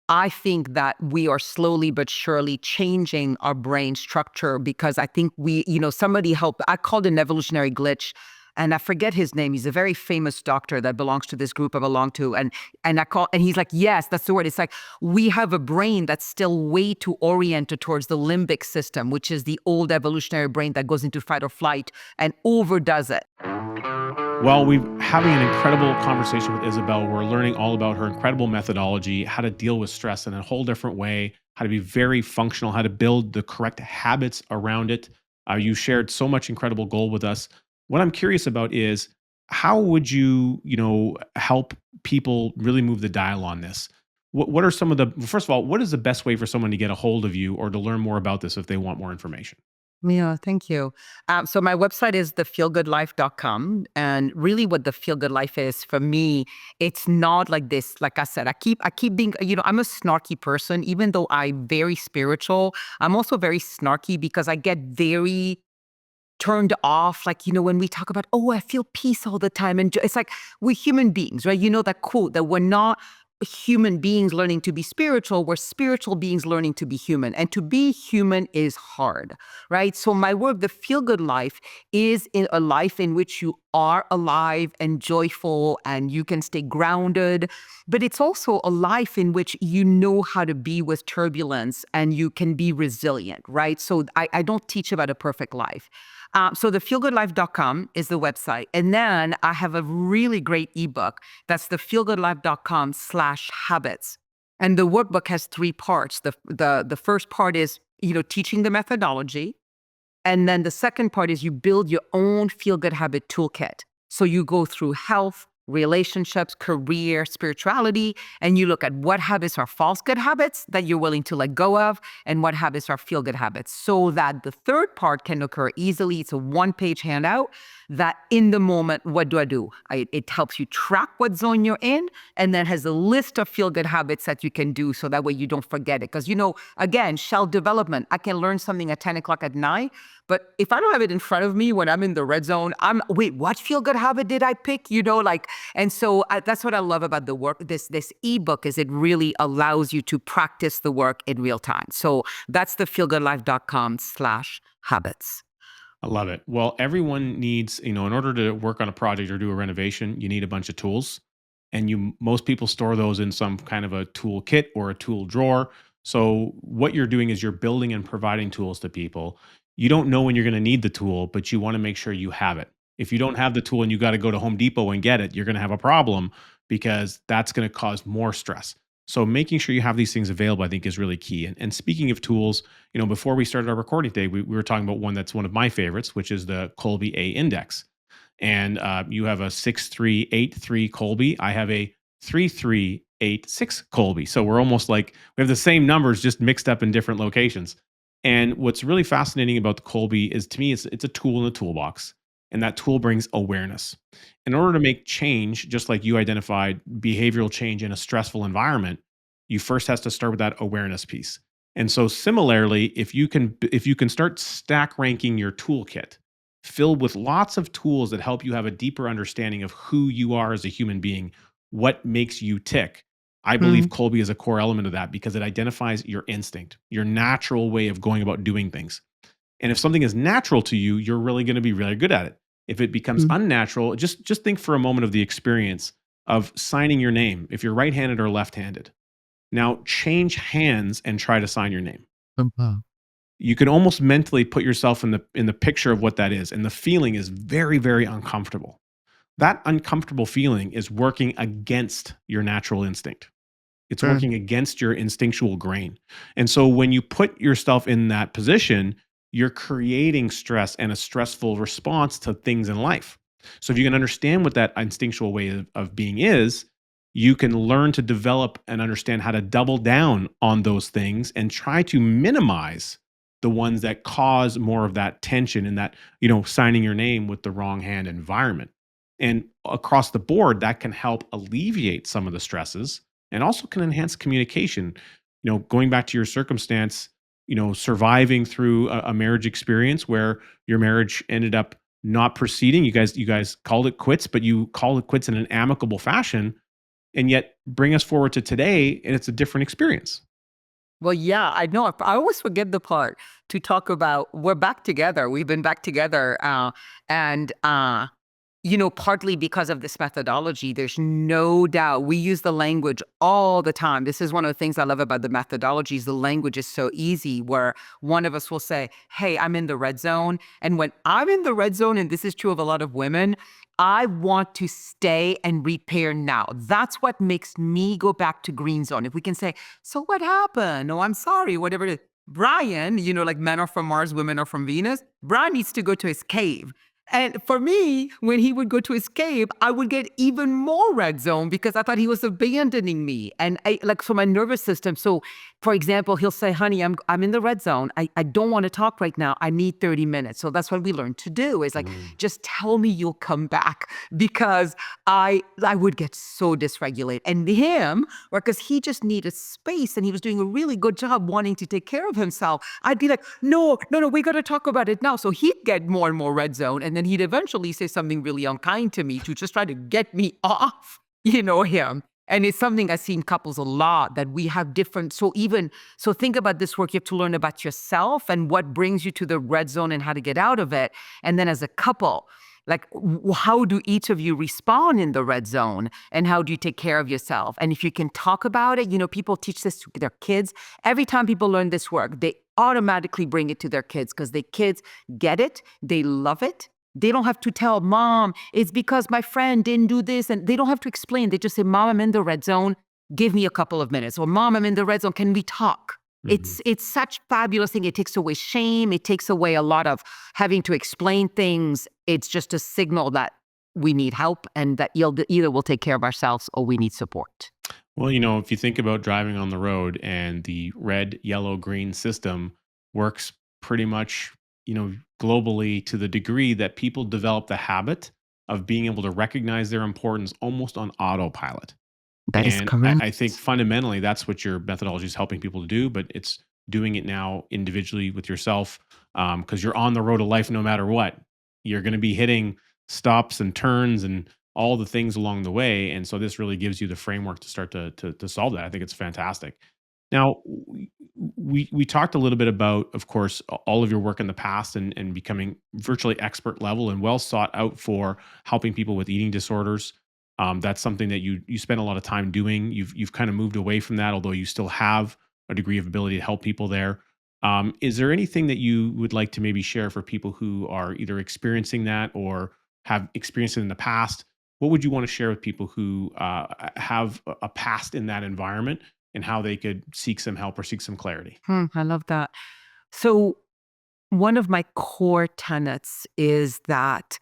I think that we are slowly but surely changing our brain structure because I think somebody helped. I called it an evolutionary glitch. And I forget his name. He's a very famous doctor that belongs to this group I belong to. And he's like, yes, that's the word. It's like we have a brain that's still way too oriented towards the limbic system, which is the old evolutionary brain that goes into fight or flight and overdoes it. Well, we're having an incredible conversation with Isabel. We're learning all about her incredible methodology, how to deal with stress in a whole different way, how to be very functional, how to build the correct habits around it. You shared so much incredible gold with us. What I'm curious about is how would you help people really move the dial on this? What are some of the, first of all, what is the best way for someone to get a hold of you or to learn more about this if they want more information? Yeah, thank you. So my website is thefeelgoodlife.com. And really what the feel good life is for me, it's not like this. Like I said, I keep being, I'm a snarky person, even though I'm very spiritual. I'm also very snarky because I get very turned off. Like, when we talk about, oh, I feel peace all the time. And it's like we're human beings, right? You know that quote that we're not human beings learning to be spiritual, we're spiritual beings learning to be human. And to be human is hard, right? So my work, the feel good life, is in a life in which you are alive and joyful and you can stay grounded. But it's also a life in which you know how to be with turbulence and you can be resilient, right? So I don't teach about a perfect life. So the feelgoodlife.com is the website. And then I have a really great ebook. That's the feelgoodlife.com/habits. And the workbook has three parts. The first part is, teaching the methodology. And then the second part is you build your own feel good habit toolkit. So you go through health, relationships, career, spirituality, and you look at what habits are false good habits that you're willing to let go of and what habits are feel good habits so that the third part can occur easily. It's a one-page handout that in the moment, what do I do? It helps you track what zone you're in and then has a list of feel good habits that you can do so that way you don't forget it. Because, again, shelf development, I can learn something at 10 o'clock at night, but if I don't have it in front of me when I'm in the red zone, wait, what feel good habit did I pick? And so that's what I love about the work. This ebook is it really allows you to practice the work in real time. So that's the feelgoodlife.com/habits. I love it. Well, everyone needs, in order to work on a project or do a renovation, you need a bunch of tools. And most people store those in some kind of a tool kit or a tool drawer. So what you're doing is you're building and providing tools to people. You don't know when you're going to need the tool, but you want to make sure you have it. If you don't have the tool and you got to go to Home Depot and get it, you're going to have a problem because that's going to cause more stress. So making sure you have these things available, I think, is really key. And speaking of tools, before we started our recording today, we were talking about one that's one of my favorites, which is the Colby A Index. And you have a 6383 Colby. I have a 3386 Colby. So we're almost like we have the same numbers, just mixed up in different locations. And what's really fascinating about the Colby is to me, it's a tool in the toolbox. And that tool brings awareness. In order to make change, just like you identified behavioral change in a stressful environment, you first has to start with that awareness piece. And so similarly, if you can start stack ranking your toolkit, filled with lots of tools that help you have a deeper understanding of who you are as a human being, what makes you tick. I believe Colby is a core element of that because it identifies your instinct, your natural way of going about doing things. And if something is natural to you, you're really going to be really good at it. If it becomes unnatural, just think for a moment of the experience of signing your name, if you're right-handed or left-handed. Now change hands and try to sign your name. You can almost mentally put yourself in the picture of what that is, and the feeling is very, very uncomfortable. That uncomfortable feeling is working against your natural instinct. It's working against your instinctual grain. And so when you put yourself in that position, you're creating stress and a stressful response to things in life. So if you can understand what that instinctual way of being is, you can learn to develop and understand how to double down on those things and try to minimize the ones that cause more of that tension and that, signing your name with the wrong hand environment. And across the board, that can help alleviate some of the stresses and also can enhance communication. Going back to your circumstance, surviving through a marriage experience where your marriage ended up not proceeding. You guys called it quits, but you called it quits in an amicable fashion. and yet bring us forward to today, and it's a different experience. Well, yeah, I know. I always forget the part to talk about we're back together. We've been back together, and partly because of this methodology, there's no doubt we use the language all the time. This is one of the things I love about the methodologies. The language is so easy where one of us will say, "Hey, I'm in the red zone." And when I'm in the red zone, and this is true of a lot of women, I want to stay and repair now. That's what makes me go back to green zone. If we can say, "So what happened? Oh, I'm sorry," whatever it is. Brian, like men are from Mars, women are from Venus. Brian needs to go to his cave. And for me, when he would go to his cave, I would get even more red zone because I thought he was abandoning me. And so my nervous system. So, for example, he'll say, "Honey, I'm in the red zone. I don't want to talk right now. I need 30 minutes." So that's what we learned to do is like, Mm. just tell me you'll come back because I would get so dysregulated. And him, because he just needed space and he was doing a really good job wanting to take care of himself, I'd be like, "No, no, no, we got to talk about it now." So he'd get more and more red zone. And then he'd eventually say something really unkind to me to just try to get me off, him. And it's something I see in couples a lot that we have different. So think about this work. You have to learn about yourself and what brings you to the red zone and how to get out of it. And then as a couple, like, how do each of you respond in the red zone and how do you take care of yourself? And if you can talk about it, people teach this to their kids. Every time people learn this work, they automatically bring it to their kids because the kids get it, they love it. They don't have to tell mom, "It's because my friend didn't do this." And they don't have to explain. They just say, "Mom, I'm in the red zone. Give me a couple of minutes." Or, "Mom, I'm in the red zone. Can we talk?" Mhm. It's such fabulous thing. It takes away shame. It takes away a lot of having to explain things. It's just a signal that we need help and that either we'll take care of ourselves or we need support. Well, if you think about driving on the road and the red, yellow, green system works pretty much, globally to the degree that people develop the habit of being able to recognize their importance almost on autopilot. That is And I think correct. fundamentally that's what your methodology is helping people to do, but it's doing it now individually with yourself because you're on the road of life no matter what. You're going to be hitting stops and turns and all the things along the way. And so this really gives you the framework to start to solve that. I think it's fantastic. Now, we talked a little bit about, of course, all of your work in the past and becoming virtually expert level and well sought out for helping people with eating disorders. That's something that you spend a lot of time doing. You've kind of moved away from that, although you still have a degree of ability to help people there. Is there anything that you would like to maybe share for people who are either experiencing that or have experienced it in the past? What would you want to share with people who have a past in that environment and how they could seek some help or seek some clarity? I love that. So one of my core tenets is that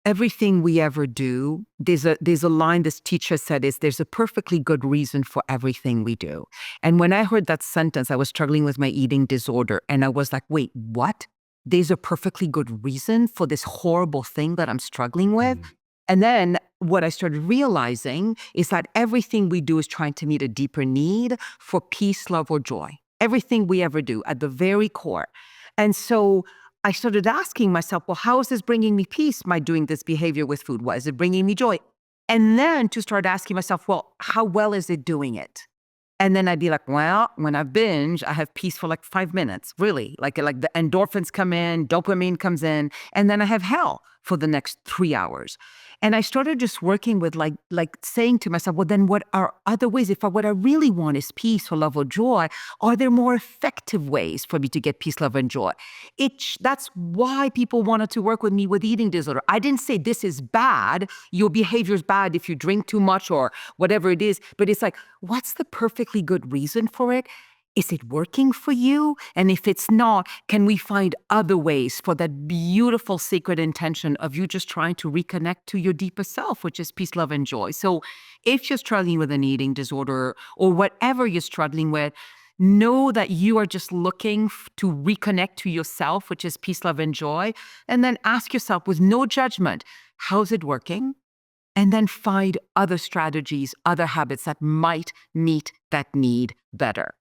everything we ever do, there's a line this teacher said is there's a perfectly good reason for everything we do. And when I heard that sentence, I was struggling with my eating disorder and I was like, "Wait, what? There's a perfectly good reason for this horrible thing that I'm struggling with?" Mm. And then what I started realizing is that everything we do is trying to meet a deeper need for peace, love, or joy. Everything we ever do at the very core. And so I started asking myself, well, how is this bringing me peace? Am I doing this behavior with food? What is it bringing me joy? And then to start asking myself, well, how well is it doing it? And then I'd be like, well, when I binge, I have peace for like 5 minutes, really. Like the endorphins come in, dopamine comes in, and then I have hell for the next 3 hours. And I started just working with like saying to myself, well, then what are other ways? What I really want is peace or love or joy, are there more effective ways for me to get peace, love, and joy? That's why people wanted to work with me with eating disorder. I didn't say this is bad, your behavior is bad if you drink too much or whatever it is, but it's like, what's the perfectly good reason for it? Is it working for you? And if it's not, can we find other ways for that beautiful sacred intention of you just trying to reconnect to your deeper self, which is peace, love, and joy? So if you're struggling with an eating disorder or whatever you're struggling with, know that you are just looking to reconnect to yourself, which is peace, love, and joy. And then ask yourself with no judgment, how's it working? And then find other strategies, other habits that might meet that need better.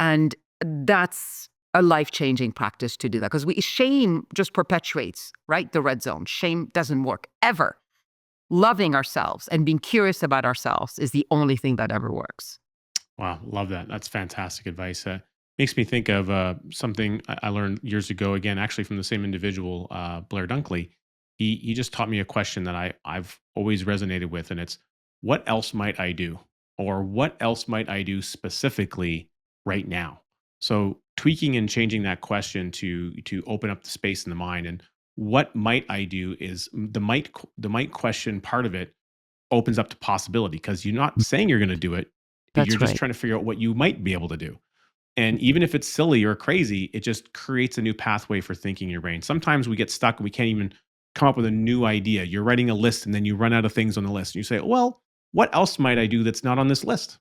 And that's a life-changing practice to do that because shame just perpetuates, right? The red zone. Shame doesn't work ever. loving ourselves and being curious about ourselves is the only thing that ever works. Wow, love that. That's fantastic advice. Makes me think of something I learned years ago. Again, actually from the same individual, Blair Dunkley. He just taught me a question that I've always resonated with, and it's what else might I do, or what else might I do specifically right now. So tweaking and changing that question to open up the space in the mind, and what might I do is the might question part of it opens up to possibility because you're not saying you're going to do it. You're That's just right. trying to figure out what you might be able to do. And even if it's silly or crazy, it just creates a new pathway for thinking in your brain. Sometimes we get stuck and we can't even come up with a new idea. You're writing a list and then you run out of things on the list. And you say, well, what else might I do that's not on this list?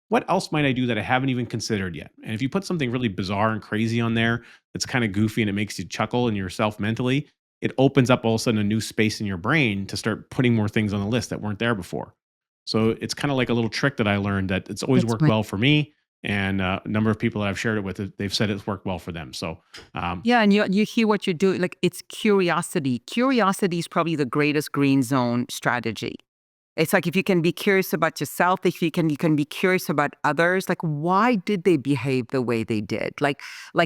What else might I do that I haven't even considered yet? And if you put something really bizarre and crazy on there that's kind of goofy and it makes you chuckle and yourself mentally, it opens up all of a sudden a new space in your brain to start putting more things on the list that weren't there before. So it's kind of like a little trick that I learned that it's always That's worked right. well for me. And a number of people that I've shared it with, they've said it's worked well for them. So um, Yeah, and you hear what you're doing. Like it's curiosity. Curiosity is probably the greatest green zone strategy. It's like if you can be curious about yourself, if you can be curious about others, like why did they behave the way they did? Like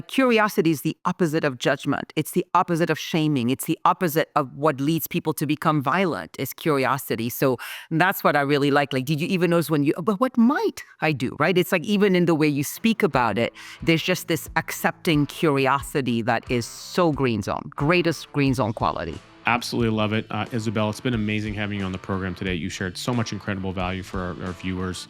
curiosity is the opposite of judgment. It's the opposite of shaming. It's the opposite of what leads people to become violent is curiosity. So that's what I really like. Like, did you even notice when you, but what might I do? Right? It's like even in the way you speak about it, there's just this accepting curiosity that is so green zone, greatest green zone quality. Absolutely love it. Isabel, it's been amazing having you on the program today. You shared so much incredible value for our viewers.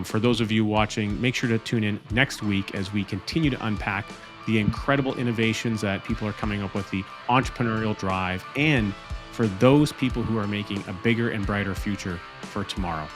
For those of you watching, make sure to tune in next week as we continue to unpack the incredible innovations that people are coming up with, the entrepreneurial drive, and for those people who are making a bigger and brighter future for tomorrow.